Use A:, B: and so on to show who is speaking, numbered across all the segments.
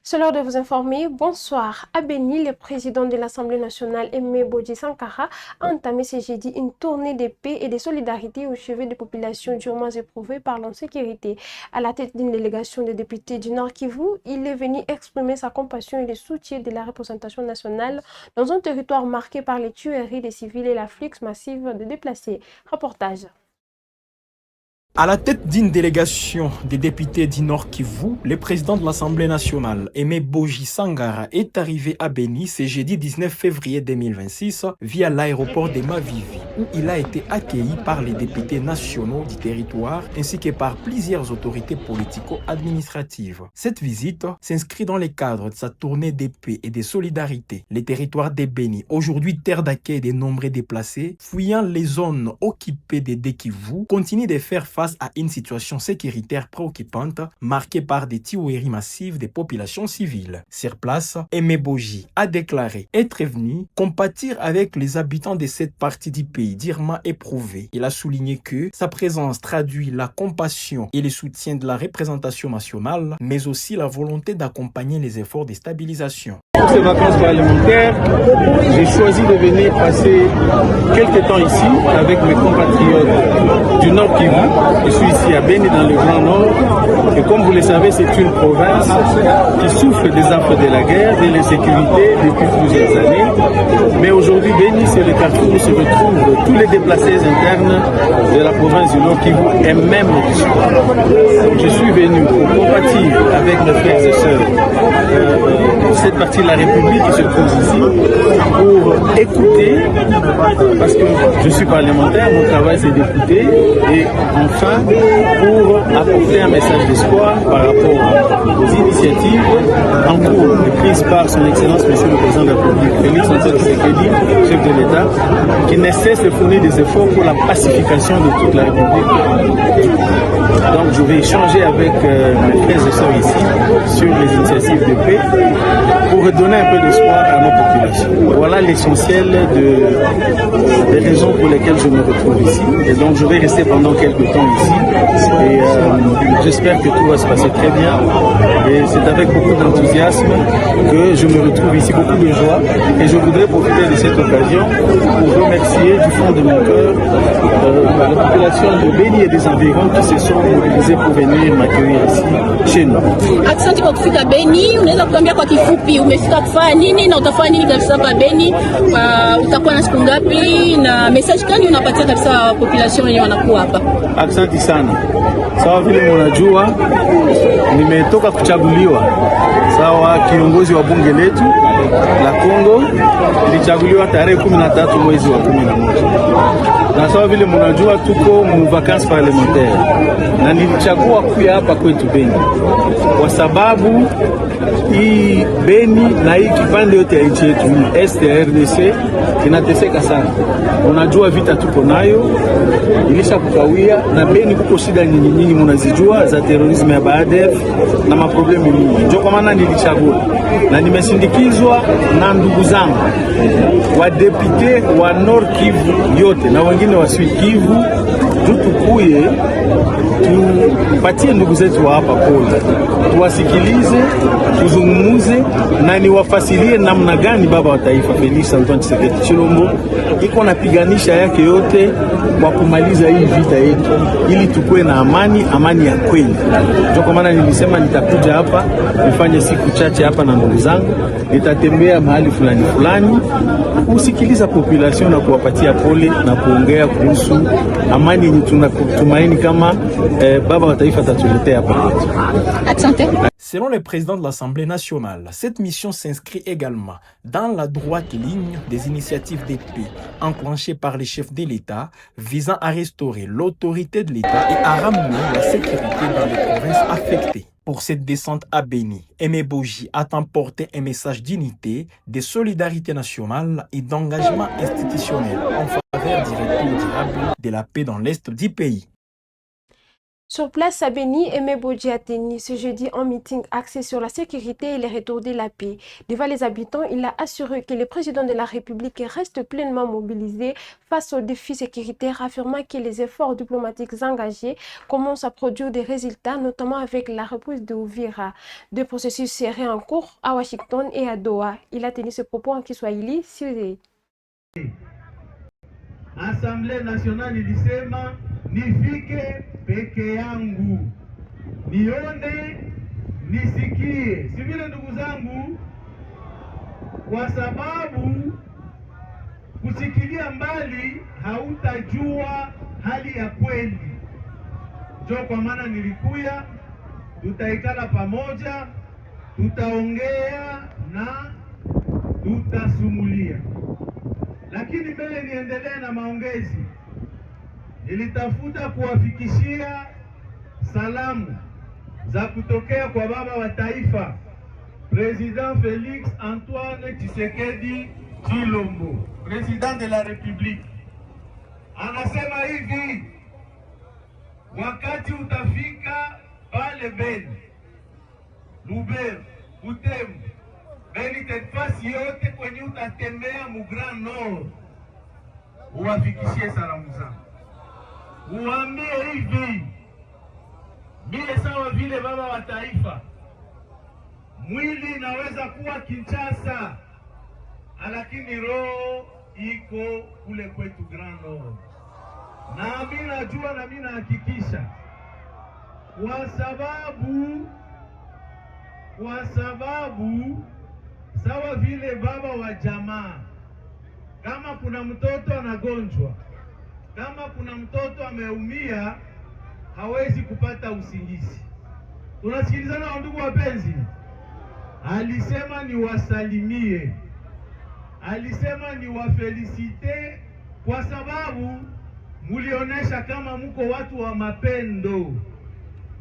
A: C'est l'heure de vous informer. Bonsoir. À Béni, le président de l'Assemblée nationale, Aimé Bodji Sankara, a entamé ce jeudi une tournée de paix et de solidarité au chevet des populations durement éprouvées par l'insécurité. À la tête d'une délégation de députés du Nord Kivu, il est venu exprimer sa compassion et le soutien de la représentation nationale dans un territoire marqué par les tueries des civils et l'afflux massif de déplacés. Reportage.
B: À la tête d'une délégation des députés du Nord Kivu, le président de l'Assemblée nationale, Aimé Bodji Sankara, est arrivé à Béni ce jeudi 19 février 2026 via l'aéroport de Mavivi, où il a été accueilli par les députés nationaux du territoire ainsi que par plusieurs autorités politico-administratives. Cette visite s'inscrit dans le cadre de sa tournée de paix et de solidarité. Le territoire de Béni, aujourd'hui terre d'accueil des nombreux déplacés, fuyant les zones occupées des Kivu, continue de faire face à une situation sécuritaire préoccupante marquée par des tueries massives des populations civiles. Sur place, Aimé Bodji a déclaré être venu compatir avec les habitants de cette partie du pays durement éprouvée. Il a souligné que sa présence traduit la compassion et le soutien de la représentation nationale, mais aussi la volonté d'accompagner les efforts de stabilisation.
C: Pour ces vacances parlementaires, j'ai choisi de venir passer quelques temps ici avec mes compatriotes du Nord Kivu. Je suis ici à Béni dans le Grand Nord et comme vous le savez, c'est une province qui souffre des affres de la guerre, de l'insécurité depuis plusieurs années. Mais aujourd'hui, Béni, c'est le carrefour où se retrouvent tous les déplacés internes de la province du Nord Kivu et même du Sud. Donc, je suis venu pour compatir avec mes frères et sœurs cette partie de la République qui se trouve ici pour écouter, parce que je suis parlementaire, mon travail c'est d'écouter et enfin pour apporter un message d'espoir par rapport aux initiatives en cours prises par son Excellence Monsieur le Président de la République, Félix Antoine Tshisekedi, chef de l'État, qui ne cesse de fournir des efforts pour la pacification de toute la République. Donc je vais échanger avec mes frères et sœurs ici sur les initiatives de paix pour redonner un peu d'espoir à nos populations. Voilà l'essentiel des raisons pour lesquelles je me retrouve ici. Et donc je vais rester pendant quelques temps ici. Et j'espère que tout va se passer très bien. Et c'est avec beaucoup d'enthousiasme que je me retrouve ici, beaucoup de joie. Et je voudrais profiter de cette occasion pour remercier du fond de mon cœur la population de Béni et des environs qui se sont mobilisés pour venir m'accueillir ici, chez nous.
D: Asante kwa kufika Beni, unaweza kutuambia kwa kifupi umefika kufanya nini na utafanya nini kabisa hapa Beni? Utakuwa na siku ngapi na message gani unapatia kabisa population yenye wanakuwa hapa?
C: Asante sana. Sawa vile mnajua nimetoka kuchaguliwa sawa kiongozi wa bunge letu la Kongo, nilichaguliwa tarehe 13 mwezi wa 11. Na sawa vile mnajua tuko mu vacances parlementaire na nilichagua kuja hapa kwetu Beni kwa sababu hii Beni na hii kipande yote ya nchi yetu Este RDC inateseka sana. Unajua vita tuko nayo ilisha kukawia, na Beni kuko shida nyingi mnazijua za terorisme ya Baadef na maproblemu mingi. Ndio kwa maana nilichagua na nimesindikizwa na ndugu zangu wa depute wa Nord Kivu yote na wengine wa Sud Kivu, tukuye tupatie ndugu zetu wa hapa pole, tuwasikilize, tuzungumuze na niwafasilie namna gani baba wa taifa Felix Antoine Tshisekedi Tshilombo iko napiganisha yake yote kwa kumaliza hii vita yetu ili tukue na amani ya kweli. Ndio kwa maana nilisema nitakuja hapa nifanye siku chache hapa na ndugu zangu, nitatembea mahali fulani kusikiliza population na kuwapatia pole na kuongea kuhusu amani yenye tunatumaini kama baba wa taifa atatuletea hapa.
B: Selon le président de l'Assemblée nationale, cette mission s'inscrit également dans la droite ligne des initiatives de paix enclenchées par les chefs de l'État visant à restaurer l'autorité de l'État et à ramener la sécurité dans les provinces affectées. Pour cette descente à Béni, Aimé Bodji a emporté un message d'unité, de solidarité nationale et d'engagement institutionnel en faveur du retour durable de la paix dans l'Est du pays.
A: Sur place à Béni, Aimé Bodji a tenu ce jeudi un meeting axé sur la sécurité et le retour de la paix. Devant les habitants, il a assuré que le président de la République reste pleinement mobilisé face aux défis sécuritaires, affirmant que les efforts diplomatiques engagés commencent à produire des résultats, notamment avec la reprise de Uvira. Deux processus seraient en cours à Washington et à Doha. Il a tenu ce propos en Kiswahili.
C: Assemblée nationale ilisema nifike peke yangu, nione nisikie, si vile ndugu zangu, kwa sababu kusikilia mbali hautajua hali ya kweli. Ndio kwa maana nilikuya, tutaikala pamoja, tutaongea na tutasumulia. Lakini mbele niendelee na maongezi, nilitafuta kuwafikishia salamu za kutokea kwa baba wa taifa President Félix Antoine Tshisekedi Tshilombo, President de la République. Anasema hivi, wakati utafika pale Beni, Lubero, Butembo, Beni, tefasi yote kwenye utatembea mu Grand Nord, uwafikishie salamu zangu. Uambie hivi, mie sawa vile baba wa taifa, mwili inaweza kuwa Kinshasa, lakini roho iko kule kwetu Grand Nord. Na mimi najua na mimi nahakikisha, kwa sababu sawa vile baba wa jamaa, kama kuna mtoto anagonjwa, kama kuna mtoto ameumia, hawezi kupata usingizi. Tunasikilizana wa ndugu wapenzi? Alisema ni wasalimie, alisema ni wafelicite, kwa sababu mulionesha kama muko watu wa mapendo,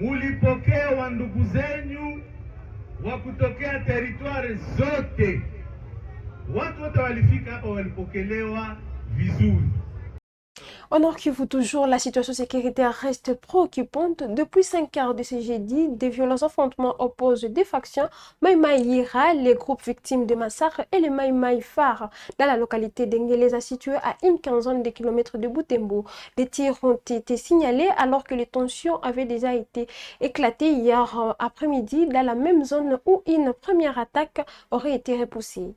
C: mulipokea wa ndugu zenyu wa kutokea teritwari zote. Watu wote walifika hapa walipokelewa vizuri.
A: Au Nord Kivu toujours, la situation sécuritaire reste préoccupante. Depuis 5 heures de ce jeudi, des violents affrontements opposent deux factions, Mai Mai Yira, les groupes victimes de massacres, et les Mai Mai Phare, dans la localité d'Engeleza, située à une quinzaine de kilomètres de Butembo. Les tirs ont été signalés alors que les tensions avaient déjà été éclatées hier après-midi dans la même zone où une première attaque aurait été repoussée.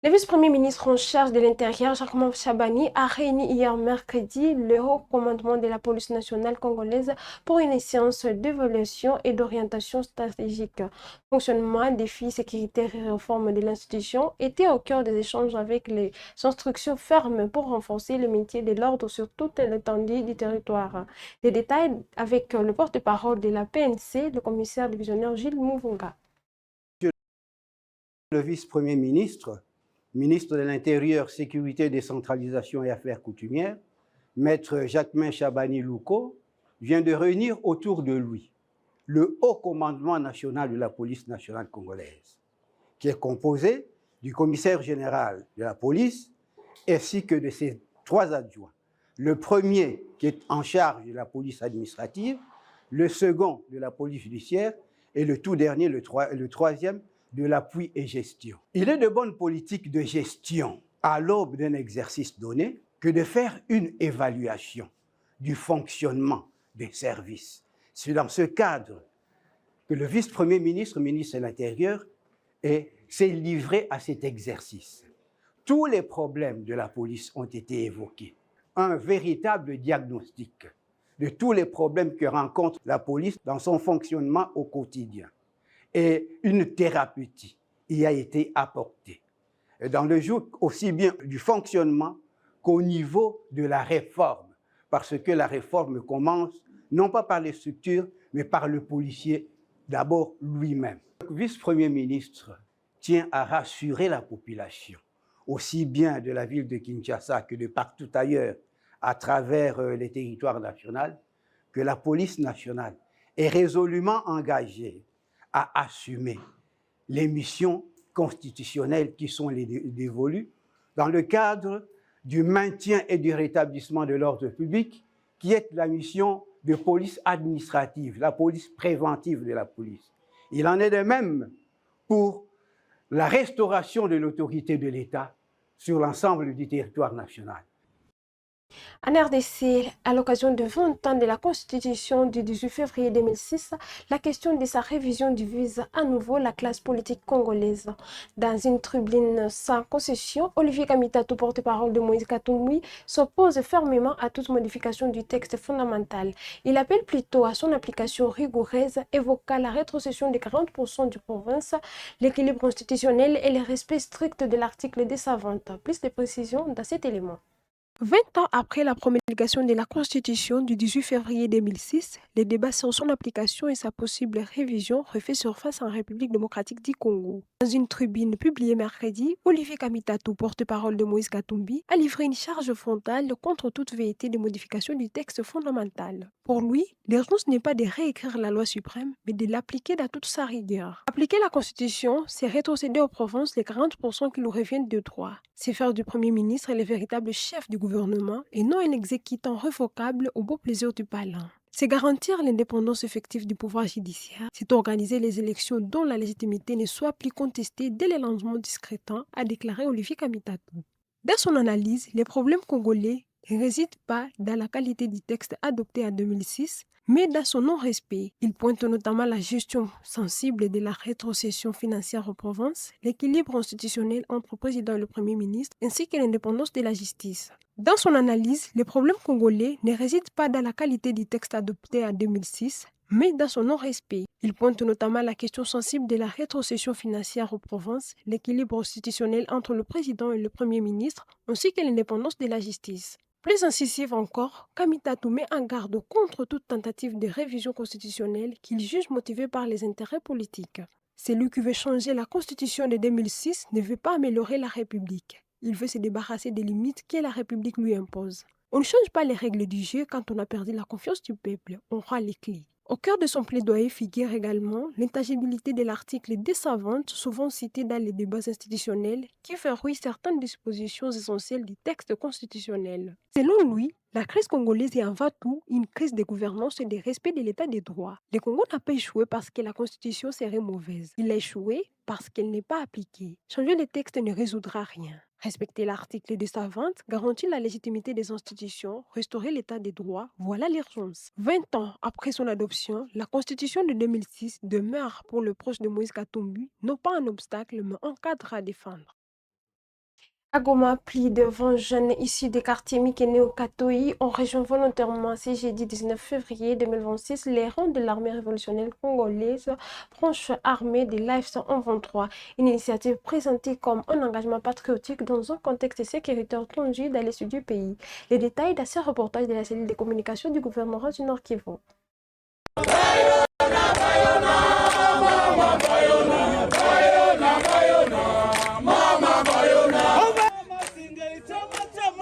A: Le vice-premier ministre en charge de l'Intérieur, Jacques Chabani, a réuni hier mercredi le haut commandement de la police nationale congolaise pour une séance d'évaluation et d'orientation stratégique. Fonctionnement, défis sécuritaires et réforme de l'institution étaient au cœur des échanges avec les instructions fermes pour renforcer le métier de l'ordre sur toute l'étendue du territoire. Les détails avec le porte-parole de la PNC, le commissaire divisionnaire Gilles Mouvunga.
E: Le vice-premier ministre, ministre de l'Intérieur, Sécurité, Décentralisation et Affaires coutumières, Maître Jacquemin Chabani Louko, vient de réunir autour de lui le haut commandement national de la police nationale congolaise, qui est composé du commissaire général de la police ainsi que de ses 3 adjoints. Le premier qui est en charge de la police administrative, le second de la police judiciaire et le tout dernier, le troisième, de l'appui et gestion. Il est de bonne politique de gestion, à l'aube d'un exercice donné, que de faire une évaluation du fonctionnement des services. C'est dans ce cadre que le vice-premier ministre, ministre de l'Intérieur, s'est livré à cet exercice. Tous les problèmes de la police ont été évoqués. Un véritable diagnostic de tous les problèmes que rencontre la police dans son fonctionnement au quotidien. Et une thérapeutique y a été apportée dans le jour aussi bien du fonctionnement qu'au niveau de la réforme, parce que la réforme commence non pas par les structures, mais par le policier d'abord lui-même. Le vice-premier ministre tient à rassurer la population, aussi bien de la ville de Kinshasa que de partout ailleurs, à travers les territoires nationaux, que la police nationale est résolument engagée à assumer les missions constitutionnelles qui sont les dévolues dans le cadre du maintien et du rétablissement de l'ordre public, qui est la mission de police administrative, la police préventive de la police. Il en est de même pour la restauration de l'autorité de l'État sur l'ensemble du territoire national.
A: En RDC, à l'occasion de 20 ans de la Constitution du 18 février 2006, la question de sa révision divise à nouveau la classe politique congolaise. Dans une tribune sans concession, Olivier Kamitatou, porte-parole de Moïse Katumbi, s'oppose fermement à toute modification du texte fondamental. Il appelle plutôt à son application rigoureuse, évoquant la rétrocession de 40% du province, l'équilibre constitutionnel et le respect strict de l'article 220. Plus de précisions dans cet élément. 20 ans après la promulgation de la Constitution du 18 février 2006, les débats sur son application et sa possible révision refait surface en République démocratique du Congo. Dans une tribune publiée mercredi, Olivier Kamitatou, porte-parole de Moïse Katumbi, a livré une charge frontale contre toute velléité de modification du texte fondamental. Pour lui, l'urgence n'est pas de réécrire la loi suprême, mais de l'appliquer dans toute sa rigueur. Appliquer la Constitution, c'est rétrocéder aux provinces les 40% qui nous reviennent de droit. C'est faire du Premier ministre le véritable chef du gouvernement et non un exécutant révocable au beau plaisir du parlant. C'est garantir l'indépendance effective du pouvoir judiciaire, c'est organiser les élections dont la légitimité ne soit plus contestée dès le lancement discrétant, a déclaré Olivier Kamitatou. Dans son analyse, les problèmes congolais ne résident pas dans la qualité du texte adopté en 2006, mais dans son non-respect. Il pointe notamment la gestion sensible de la rétrocession financière aux provinces, l'équilibre institutionnel entre le président et le premier ministre, ainsi que l'indépendance de la justice. Dans son analyse, les problèmes congolais ne résident pas dans la qualité du texte adopté en 2006, mais dans son non-respect. Il pointe notamment la question sensible de la rétrocession financière aux provinces, l'équilibre institutionnel entre le président et le premier ministre, ainsi que l'indépendance de la justice. Plus incisive encore, Kamitatou met en garde contre toute tentative de révision constitutionnelle qu'il juge motivée par les intérêts politiques. Celui qui veut changer la Constitution de 2006 ne veut pas améliorer la République. Il veut se débarrasser des limites que la République lui impose. On ne change pas les règles du jeu quand on a perdu la confiance du peuple. On rend les clés. Au cœur de son plaidoyer figure également l'intangibilité de l'article 220, souvent cité dans les débats institutionnels, qui verrouille certaines dispositions essentielles du texte constitutionnel. Selon lui, la crise congolaise est avant tout une crise de gouvernance et de respect de l'état des droits. Le Congo n'a pas échoué parce que la constitution serait mauvaise. Il a échoué parce qu'elle n'est pas appliquée. Changer le texte ne résoudra rien. Respecter l'article 220 garantit la légitimité des institutions, restaurer l'état des droits, voilà l'urgence. 20 ans après son adoption, la Constitution de 2006 demeure pour le proche de Moïse Katumbi non pas un obstacle, mais un cadre à défendre. À Goma, plus de 20 jeunes issus des quartiers Mikene au Katoyi ont rejoint volontairement ce jeudi 19 février 2026 les rangs de l'armée révolutionnaire congolaise, branche armée de l'AF-123, une initiative présentée comme un engagement patriotique dans un contexte sécuritaire tendu dans l'est du pays. Les détails de ce reportage de la cellule de communication du gouvernement du Nord Kivu.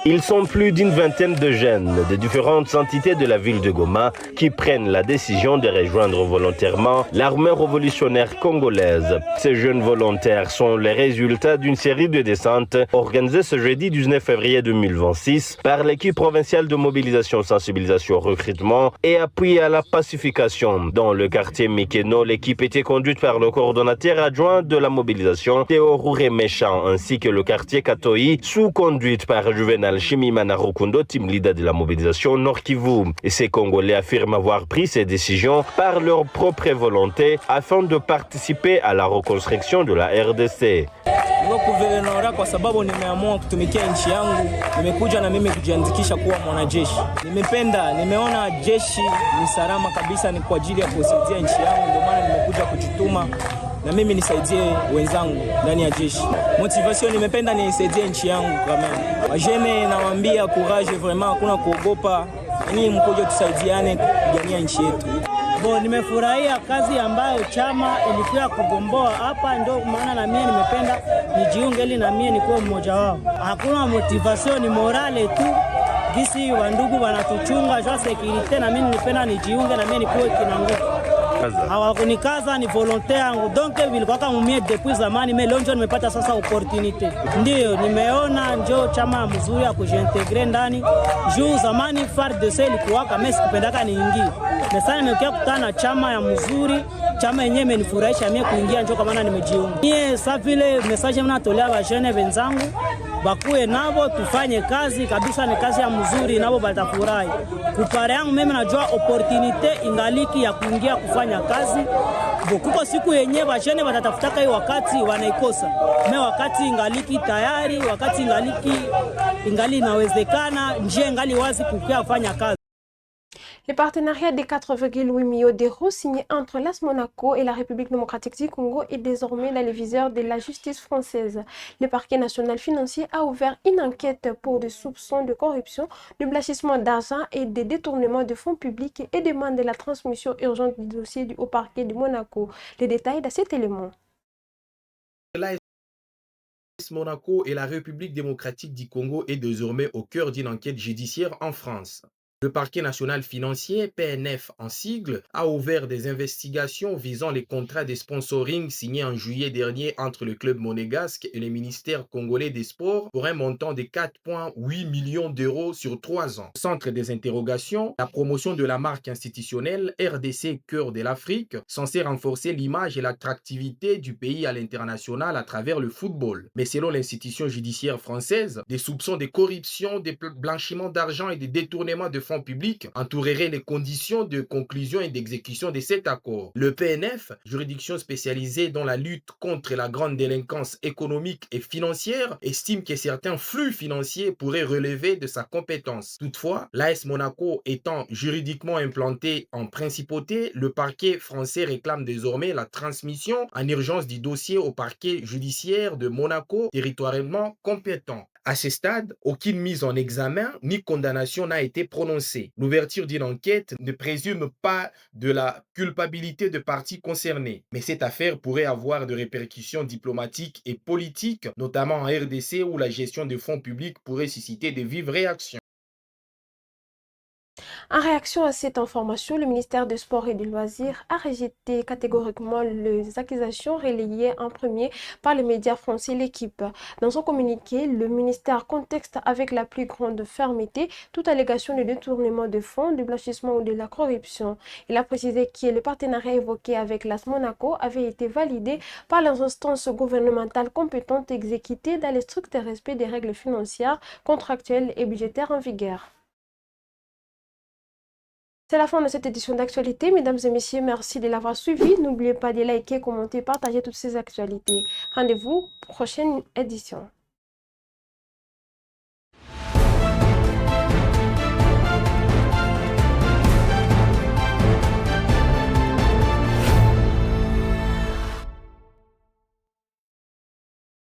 F: Ils sont plus d'une vingtaine de jeunes de différentes entités de la ville de Goma qui prennent la décision de rejoindre volontairement l'armée révolutionnaire congolaise. Ces jeunes volontaires sont les résultats d'une série de descentes organisées ce jeudi 19 février 2026 par l'équipe provinciale de mobilisation, sensibilisation, recrutement et appui à la pacification. Dans le quartier Mikeno, l'équipe était conduite par le coordonnateur adjoint de la mobilisation, Théo Rouré Méchant, ainsi que le quartier Katoyi, sous conduite par Juvenal Chimimana Rukundo, team leader de la mobilisation Nord Kivu. Et ces Congolais affirment avoir pris ces décisions par leur propre volonté afin de participer à la reconstruction de la RDC.
G: Kwa sababu nimeamua kutumikia nchi yangu, nimekuja na mimi kujiandikisha kuwa mwanajeshi. Nimeona jeshi ni salama kabisa, ni kwa ajili ya kusaidia nchi yangu, ndio maana nimekuja kujituma na mimi nisaidie wenzangu ndani ya jeshi. Motivation, nimependa nisaidie nchi yangu kama. Wajene nawaambia courage, vraiment hakuna kuogopa. Ni mkoje tusaidiane kupigania nchi yetu.
H: Nimefurahia kazi ambayo chama ilikuwa kugomboa hapa, ndio maana na mimi nimependa nijiunge ili na mimi nikuwe mmoja wao. Hakuna motivation, ni morale tu. Gisi wandugu wanatuchunga jwa security, na mimi nipenda nijiunge na mimi nikuwe kinanguvu. Hawakunikaza, ni volonte yangu. Donc vilikuwa kama mie depuis zamani, mais leo ndio nimepata sasa opportunity. Ndio nimeona njo chama mzuri ya kujiintegre ndani. Juu zamani FARDC ilikuwa kama sikupendaka niingie. Na sasa nimekuja kukutana na chama ya mzuri, chama yenyewe imenifurahisha mie kuingia, njo kama nimejiunga. Mie sasa vile message mnatolea ba jeune wenzangu bakuwe nabo tufanye kazi kabisa, ni kazi ya mzuri, nabo batafurahi. Kupare yangu mimi najua opportunity ingaliki ya kuingia kufanya kazi. Kuko siku yenyewe bashene batatafutaka hiyo wakati wanaikosa. Me wakati ingaliki tayari, wakati ingali inawezekana, njia ingali wazi kukia kufanya kazi.
A: Le partenariat des 4,8 millions d'euros signé entre l'AS Monaco et la République démocratique du Congo est désormais dans les viseurs de la justice française. Le parquet national financier a ouvert une enquête pour des soupçons de corruption, de blanchissement d'argent et de détournement de fonds publics et demande la transmission urgente du dossier au parquet de Monaco. Les détails de cet élément.
B: L'AS Monaco et la République démocratique du Congo est désormais au cœur d'une enquête judiciaire en France. Le parquet national financier, PNF en sigle, a ouvert des investigations visant les contrats de sponsoring signés en juillet dernier entre le club monégasque et le ministère congolais des Sports pour un montant de 4,8 millions d'euros sur 3 ans. Centre des interrogations, la promotion de la marque institutionnelle RDC Cœur de l'Afrique, censée renforcer l'image et l'attractivité du pays à l'international à travers le football. Mais selon l'institution judiciaire française, des soupçons de corruption, de blanchiment d'argent et de détournement de fonds publics entoureraient les conditions de conclusion et d'exécution de cet accord. Le PNF, juridiction spécialisée dans la lutte contre la grande délinquance économique et financière, estime que certains flux financiers pourraient relever de sa compétence. Toutefois, l'AS Monaco étant juridiquement implanté en principauté, le parquet français réclame désormais la transmission en urgence du dossier au parquet judiciaire de Monaco, territorialement compétent. À ce stade, aucune mise en examen ni condamnation n'a été prononcée. L'ouverture d'une enquête ne présume pas de la culpabilité de parties concernées, mais cette affaire pourrait avoir des répercussions diplomatiques et politiques, notamment en RDC où la gestion des fonds publics pourrait susciter de vives réactions.
A: En réaction à cette information, le ministère des Sports et des Loisirs a rejeté catégoriquement les accusations relayées en premier par les médias français L'Équipe. Dans son communiqué, le ministère contexte avec la plus grande fermeté toute allégation de détournement de fonds, de blanchissement ou de la corruption. Il a précisé que le partenariat évoqué avec l'AS Monaco avait été validé par les instances gouvernementales compétentes exécutées dans le strict respect des règles financières, contractuelles et budgétaires en vigueur. C'est la fin de cette édition d'actualité. Mesdames et messieurs, merci de l'avoir suivi. N'oubliez pas de liker, commenter, partager toutes ces actualités. Rendez-vous prochaine édition.